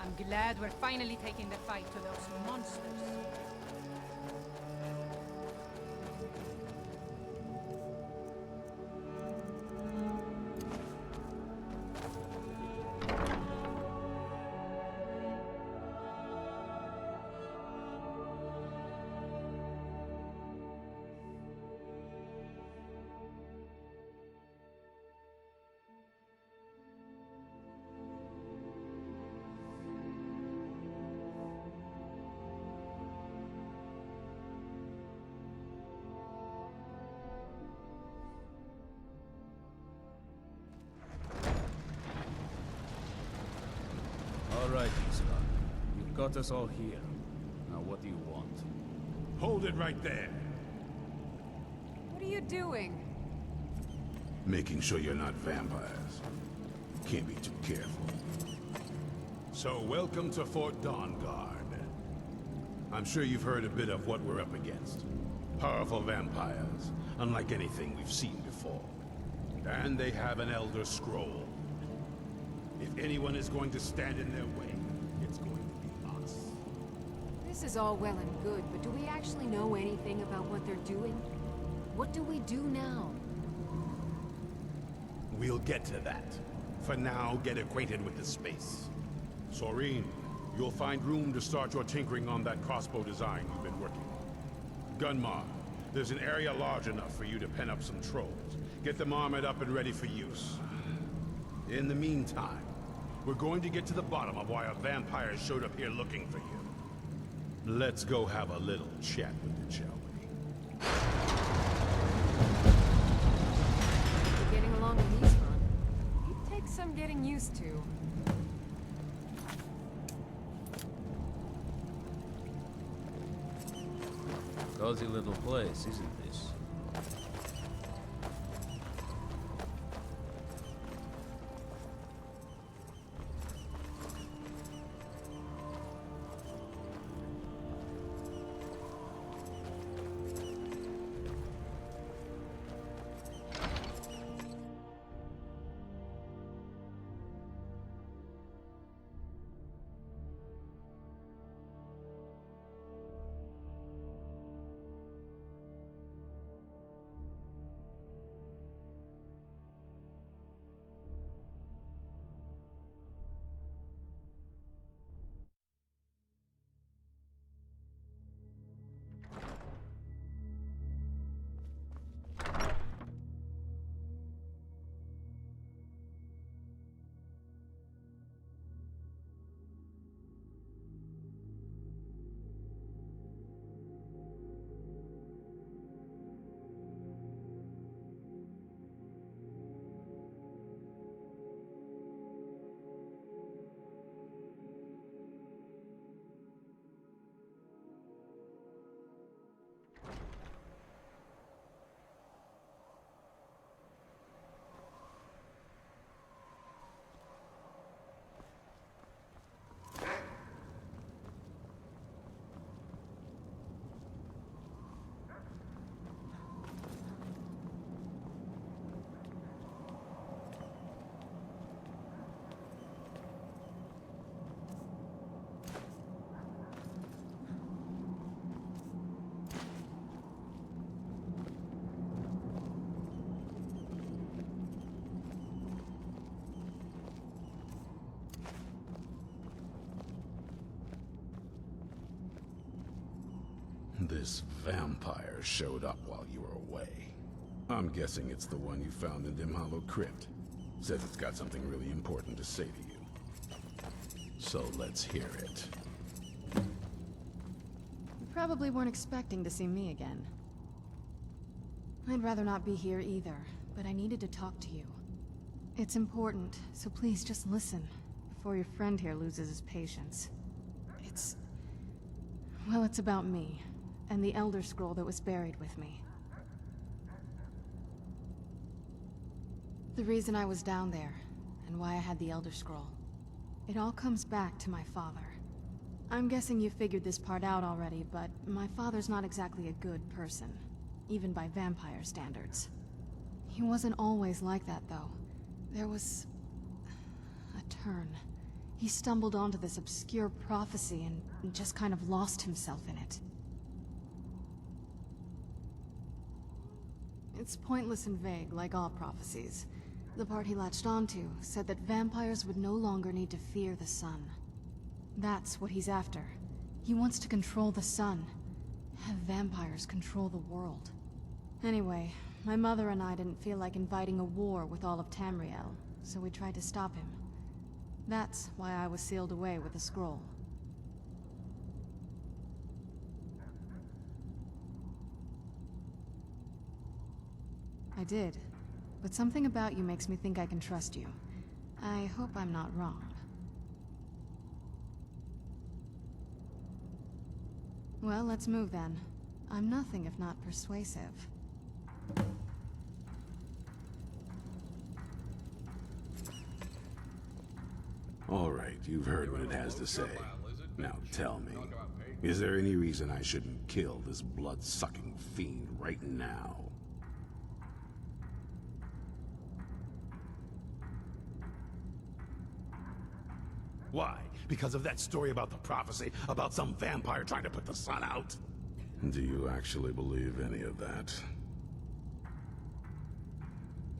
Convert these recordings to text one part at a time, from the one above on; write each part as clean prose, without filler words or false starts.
I'm glad we're finally taking the fight to those monsters. Alright, Israel. You've got us all here. Now what do you want? Hold it right there. What are you doing? Making sure you're not vampires. Can't be too careful. So, welcome to Fort Dawnguard. I'm sure you've heard a bit of what we're up against. Powerful vampires, unlike anything we've seen before. And they have an Elder Scroll. If anyone is going to stand in their way, it's going to be us. This is all well and good, but do we actually know anything about what they're doing? What do we do now? We'll get to that. For now, get acquainted with the space. Serene, you'll find room to start your tinkering on that crossbow design you've been working on. Gunmar, there's an area large enough for you to pen up some trolls. Get them armored up and ready for use. In the meantime, we're going to get to the bottom of why a vampire showed up here looking for you. Let's go have a little chat with it, shall we? We're getting along with these fun. It takes some getting used to. Cozy little place, isn't this? This vampire showed up while you were away. I'm guessing it's the one you found in Dim Hollow Crypt. Says it's got something really important to say to you. So let's hear it. You probably weren't expecting to see me again. I'd rather not be here either, but I needed to talk to you. It's important, so please just listen, before your friend here loses his patience. Well, it's about me, and the Elder Scroll that was buried with me. The reason I was down there, and why I had the Elder Scroll. It all comes back to my father. I'm guessing you figured this part out already, but my father's not exactly a good person, even by vampire standards. He wasn't always like that, though. There was a turn. He stumbled onto this obscure prophecy and just kind of lost himself in it. It's pointless and vague, like all prophecies. The part he latched onto said that vampires would no longer need to fear the sun. That's what he's after. He wants to control the sun. Have vampires control the world. Anyway, my mother and I didn't feel like inviting a war with all of Tamriel, so we tried to stop him. That's why I was sealed away with the scroll. I did, but something about you makes me think I can trust you. I hope I'm not wrong. Well, let's move then. I'm nothing if not persuasive. All right, you've heard what it has to say. Now tell me, is there any reason I shouldn't kill this blood-sucking fiend right now? Why? Because of that story about the prophecy? About some vampire trying to put the sun out? Do you actually believe any of that?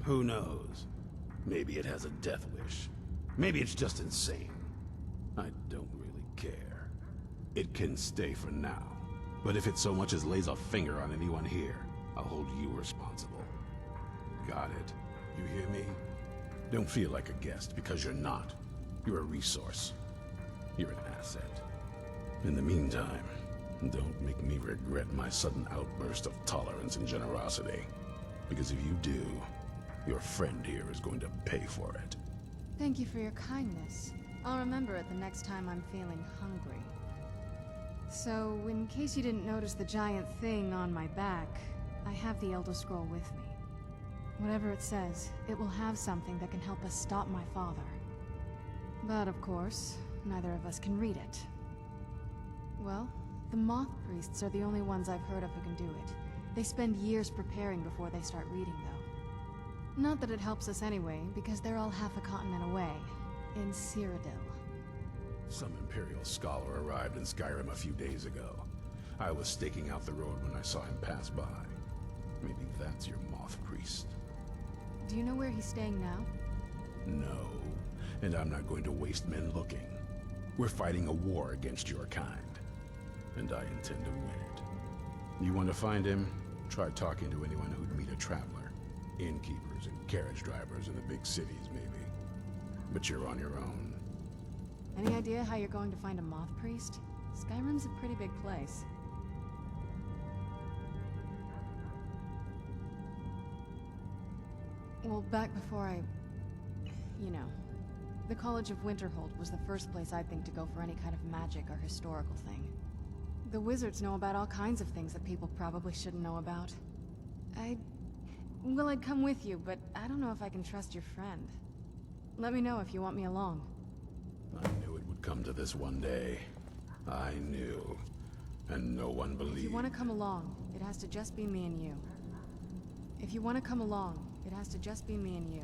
Who knows? Maybe it has a death wish. Maybe it's just insane. I don't really care. It can stay for now. But if it so much as lays a finger on anyone here, I'll hold you responsible. Got it? You hear me? Don't feel like a guest, because you're not. You're a resource. You're an asset. In the meantime, don't make me regret my sudden outburst of tolerance and generosity. Because if you do, your friend here is going to pay for it. Thank you for your kindness. I'll remember it the next time I'm feeling hungry. So, in case you didn't notice the giant thing on my back, I have the Elder Scroll with me. Whatever it says, it will have something that can help us stop my father. But of course, neither of us can read it. Well, the Moth Priests are the only ones I've heard of who can do it. They spend years preparing before they start reading, though. Not that it helps us anyway, because they're all half a continent away, in Cyrodiil. Some Imperial scholar arrived in Skyrim a few days ago. I was staking out the road when I saw him pass by. Maybe that's your Moth Priest. Do you know where he's staying now? No, and I'm not going to waste men looking. We're fighting a war against your kind, and I intend to win it. You want to find him? Try talking to anyone who'd meet a traveler. Innkeepers and carriage drivers in the big cities, maybe. But you're on your own. Any idea how you're going to find a Moth Priest? Skyrim's a pretty big place. Well, back before you know, the College of Winterhold was the first place I'd think to go for any kind of magic or historical thing. The wizards know about all kinds of things that people probably shouldn't know about. Well, I'd come with you, but I don't know if I can trust your friend. Let me know if you want me along. I knew it would come to this one day. I knew. And no one believed. If you want to come along, it has to just be me and you. If you want to come along, it has to just be me and you.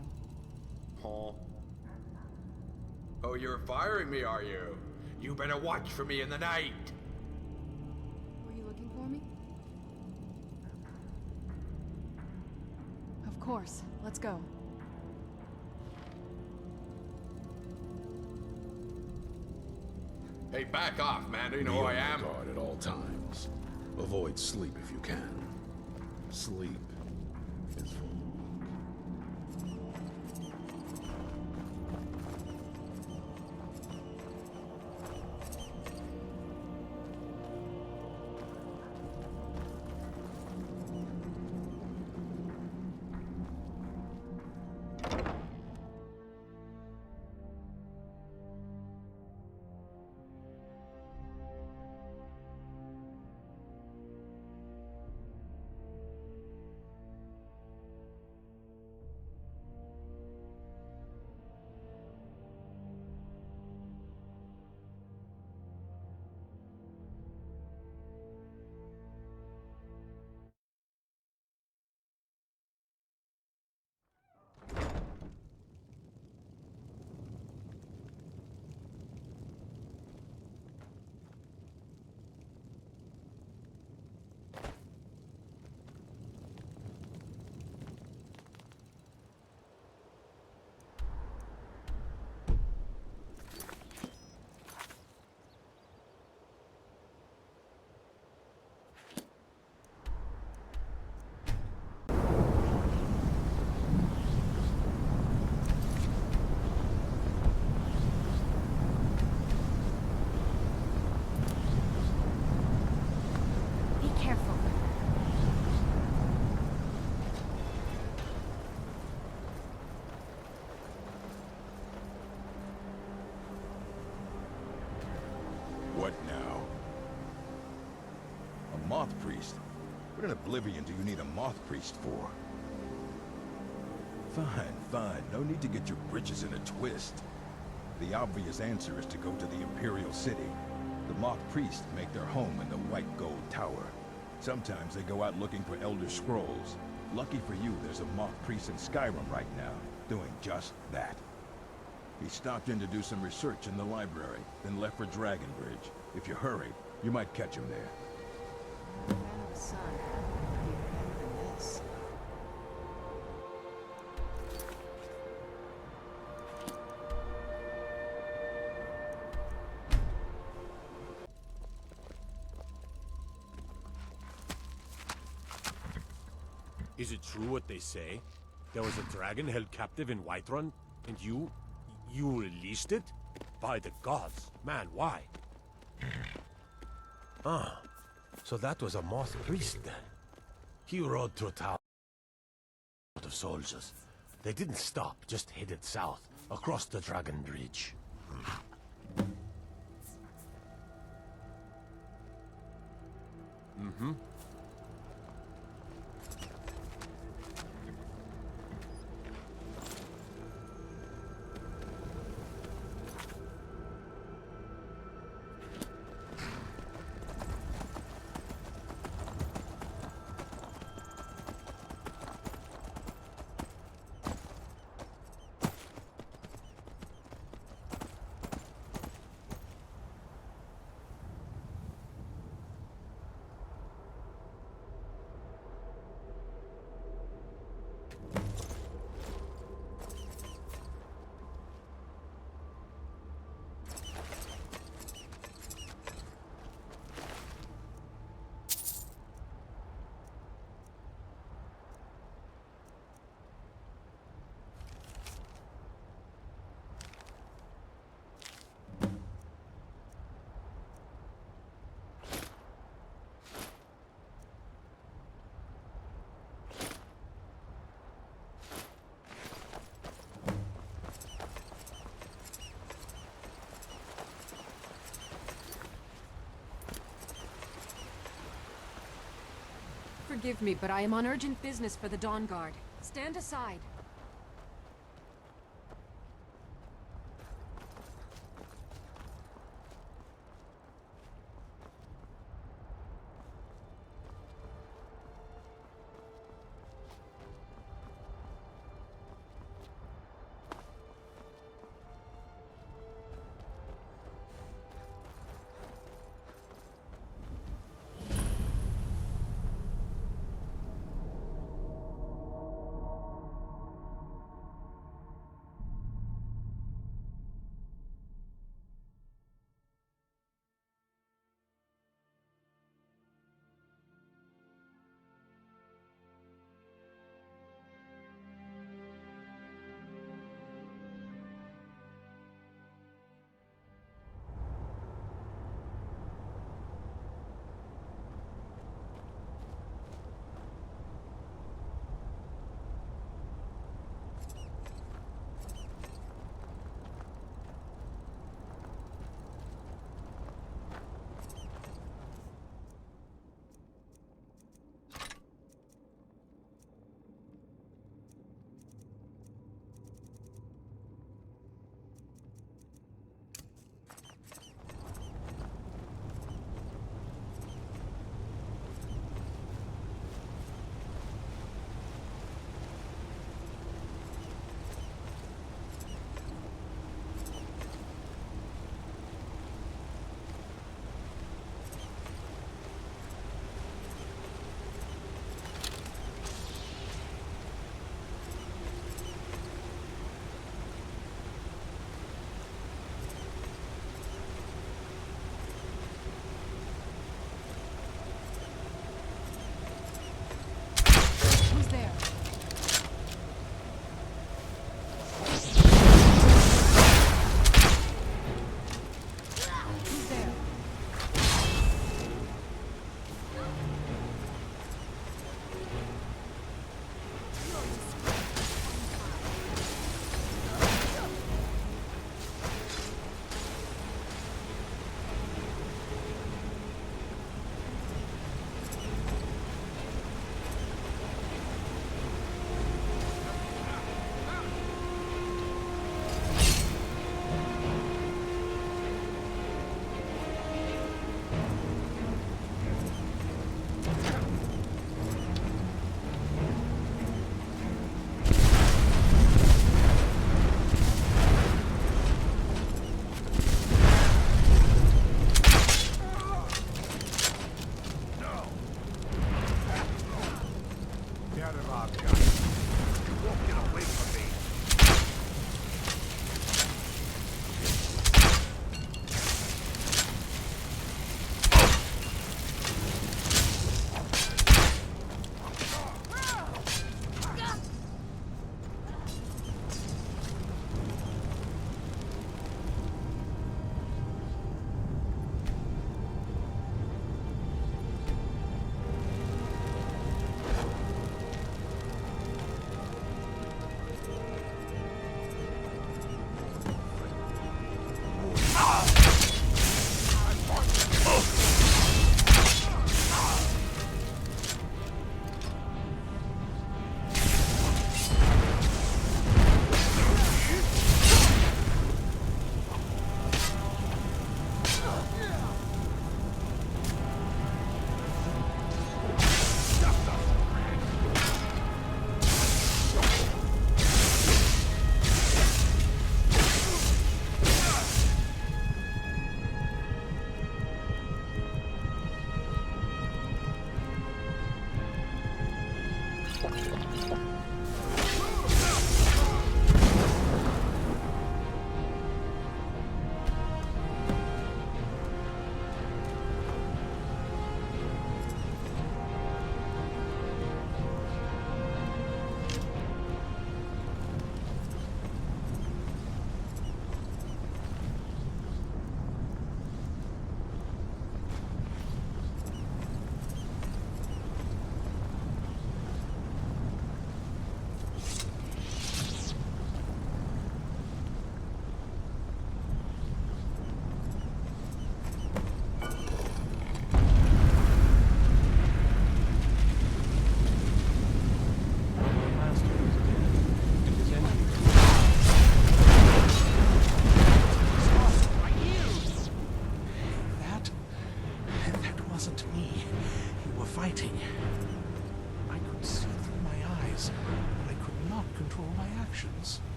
Huh? Oh, you're firing me, are you? You better watch for me in the night. Were you looking for me? Of course. Let's go. Hey, back off, man. Do you know Be who on I your am? guard at all times. Avoid sleep if you can. Sleep is for the weak. What in Oblivion do you need a moth priest for? Fine, fine. No need to get your britches in a twist. The obvious answer is to go to the Imperial City. The moth priests make their home in the White Gold Tower. Sometimes they go out looking for Elder Scrolls. Lucky for you, there's a moth priest in Skyrim right now, doing just that. He stopped in to do some research in the library, then left for Dragonbridge. If you hurry, you might catch him there. Man of the sun. Even better than this. Is it true what they say? There was a dragon held captive in Whiterun, and you released it? By the gods. Man, why? Ah, so that was a moth priest then. He rode through town of soldiers. They didn't stop, just headed south, across the Dragon Bridge. Mm-hmm. Forgive me, but I am on urgent business for the Dawnguard. Stand aside.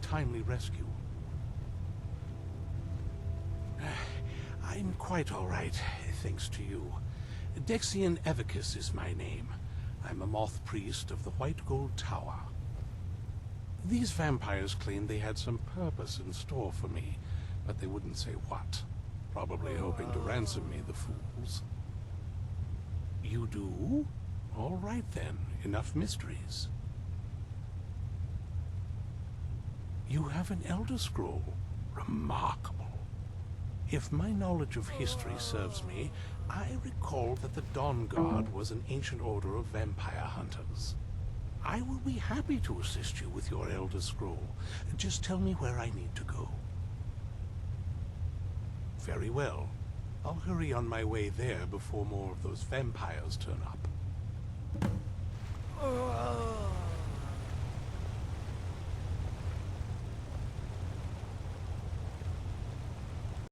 timely rescue. I'm quite all right, thanks to you. Dexian Evicus is my name. I'm a moth priest of the White Gold Tower. These vampires claimed they had some purpose in store for me, but they wouldn't say what. Probably hoping to ransom me, the fools. You do? All right then, enough mysteries. You have an Elder Scroll. Remarkable. If my knowledge of history serves me, I recall that the Dawnguard was an ancient order of vampire hunters. I will be happy to assist you with your Elder Scroll. Just tell me where I need to go. Very well. I'll hurry on my way there before more of those vampires turn up.